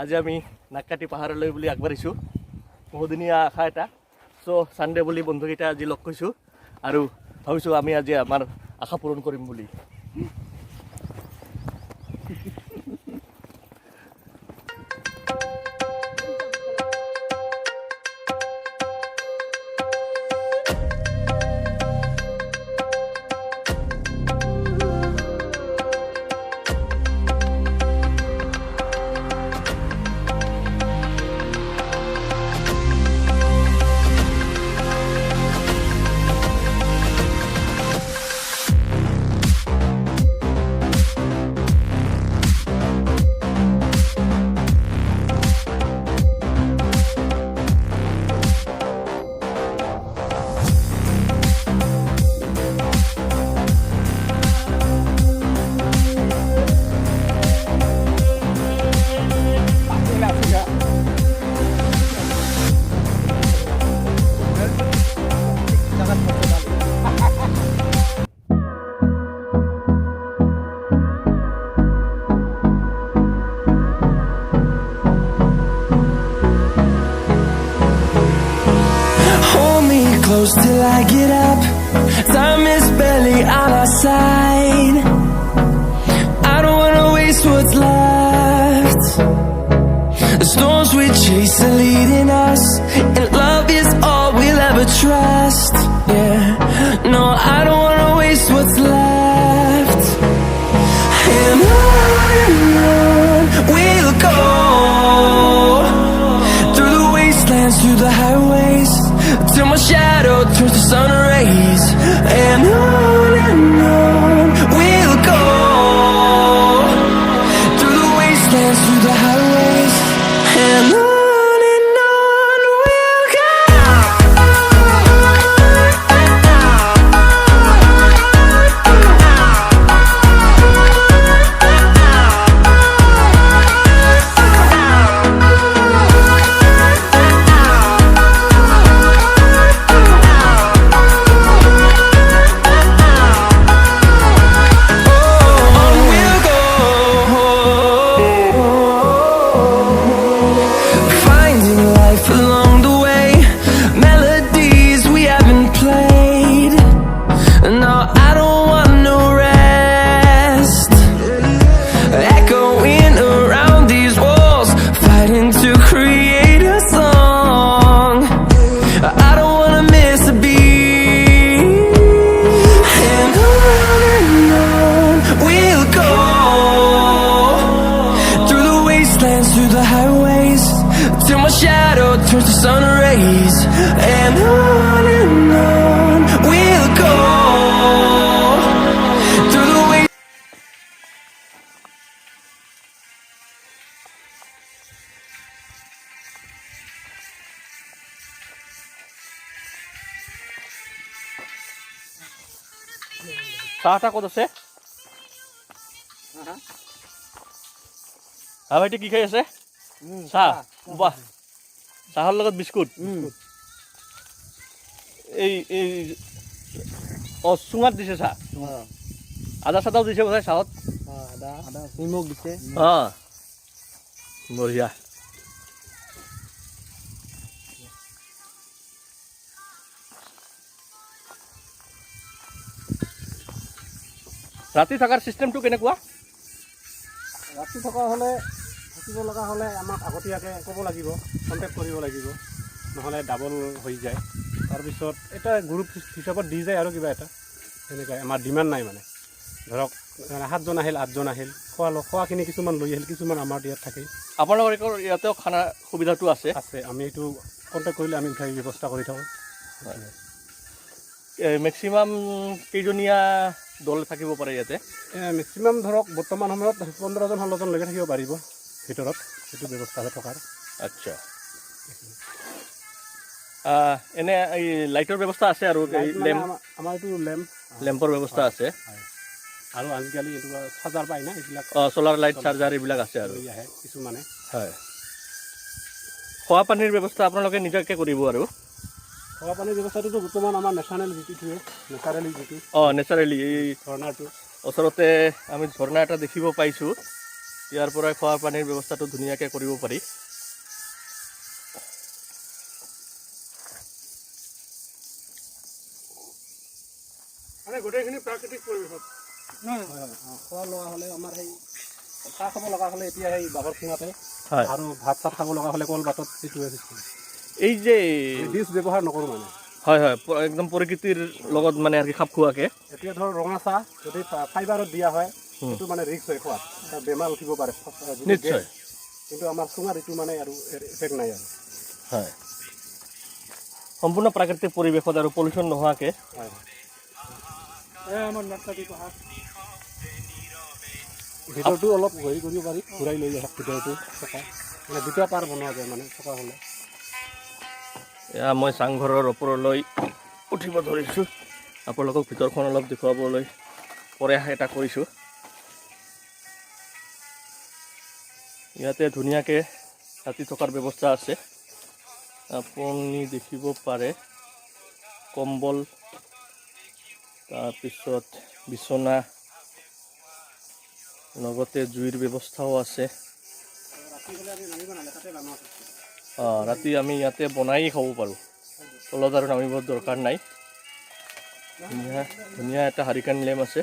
আজি আমি নাককাটি পাহাৰলৈ বুলি আগবাঢ়িছোঁ বহুদিনীয়া আশা এটা সো সানডে বুলি বন্ধুকেইটা আজি লগ কৰিছোঁ আৰু ভাবিছোঁ আমি আজি আমাৰ আশা পূৰণ কৰিম বুলি Close till I get up. Time is barely on our side. I don't wanna waste what's left. The storms we chase are leading us, and love is all we'll ever trust. Yeah, no, I don't wanna waste what's left. And on we'll go, through the wastelands, through the highways, till my shadow turns to sun rays. And on we'll go, through the wastelands, through the highways. And on we'll go. Through the highways, till my shadow turns to sun rays. And on we'll go, through the way. চাহটা ক'ত আছে ভাইটি কি খাই আছে চাহ বাহ চাহৰ লগত বিস্কুট এই এই চুঙাত দিছে চাহ আদা চাদাও দিছে বোধহয় চাহত আদা নিমখ দিছে বঢ়িয়া ৰাতি থকাৰ চিষ্টেমটো কেনেকুৱা ৰাতি থকা হ'লে থাকিব লগা হ'লে আমাক আগতীয়াকৈ ক'ব লাগিব কণ্টেক্ট কৰিব লাগিব নহ'লে ডাবল হৈ যায় তাৰপিছত এটা গ্ৰুপ হিচাপত দি যায় আৰু কিবা এটা তেনেকৈ আমাৰ ডিমাণ্ড নাই মানে ধৰক 7জন আহিল 8জন আহিল খোৱাখিনি কিছুমান লৈ আহিল কিছুমান আমাৰ ইয়াত থাকে আপোনালোকৰ ইয়াতেও খানা সুবিধাটো আছে আছে আমি এইটো কণ্টেক্ট কৰিলে আমি উঠাই ব্যৱস্থা কৰি থাকোঁ মেক্সিমাম কেইজনীয়া দল থাকিব পাৰে ইয়াতে মেক্সিমাম ধৰক বৰ্তমান সময়ত 15জন 16জনলৈকে থাকিব পাৰিব ভিতৰত সেইটো ব্যৱস্থা হৈ থকাৰ আচ্ছা এনে এই লাইটৰ ব্যৱস্থা আছে আৰু আমাৰ এইটো লেম্পৰ ব্যৱস্থা আছে আৰু আজিকালি এইটো চাৰ্জাৰ পায় না এইবিলাক চ'লাৰ লাইট চাৰ্জাৰ এইবিলাক আছে আৰু আহে কিছুমানে হয় খোৱা পানীৰ ব্যৱস্থা আপোনালোকে নিজাকৈ কৰিব আৰু খোৱা পানীৰ ব্যৱস্থাটোতো বৰ্তমান আমাৰ নেচাৰেল যিটোৱে নেচাৰেলি যিটো নেচাৰেলি এই ঝৰ্ণাটো ওচৰতে আমি ঝৰ্ণা এটা দেখিব পাইছোঁ ইয়াৰ পৰাই খোৱা পানীৰ ব্যৱস্থাটো ধুনীয়াকৈ কৰিব পাৰি। মানে গোটেইখিনি প্ৰাকৃতিক পৰিৱেশত খোৱা লগা হ'লে আমাৰ সেই চাহ খাব লগা হ'লে এতিয়া সেই বাঘৰ চুঙাতে হয় আৰু ভাত চাত খাব লগা হ'লে কলপাতত সেইটোৱে চিষ্টেম। এই যে ডিছ ব্যৱহাৰ নকৰোঁ মানে। হয় হয় একদম প্ৰকৃতিৰ লগত মানে আৰু কি খাপ খোৱাকৈ। এতিয়া ধৰ ৰঙা চাহ যদি ফাইবাৰত দিয়া হয় সেইটো মানে ৰিক্স হয় খোৱাত, তাৰ বেমাৰ উঠিব পাৰে নিশ্চয়। কিন্তু আমাৰ চুঙাত এইটো মানে আৰু এফেক্ট নাই আৰু। হয় সম্পূৰ্ণ প্ৰাকৃতিক পৰিৱেশত আৰু পলিউশ্যন নোহোৱাকৈ। হয় আমাৰ নাৰ্চাৰী পাহাৰ ভিতৰটো অলপ হেৰি কৰিব পাৰি, ঘূৰাই লৈ আহক ভিতৰটো থকা মানে দুটা পাৰ বনোৱা যায় মানে থকা হ'লে। এয়া মই চাংঘৰৰ ওপৰলৈ উঠিব ধৰিছোঁ, আপোনালোকক ভিতৰখন অলপ দেখুৱাবলৈ প্ৰয়াস এটা কৰিছোঁ। ইয়াতে ধুনীয়াকৈ ৰাতি থকাৰ ব্যৱস্থা আছে। আপুনি দেখিব পাৰে কম্বল, তাৰপিছত বিচনা, লগতে জুইৰ ব্যৱস্থাও আছে। ৰাতি আমি ইয়াতে বনাই খাব পাৰোঁ, তলত আৰু নামিব দৰকাৰ নাই। ধুনীয়া এটা হাৰিকেন লেম্প আছে।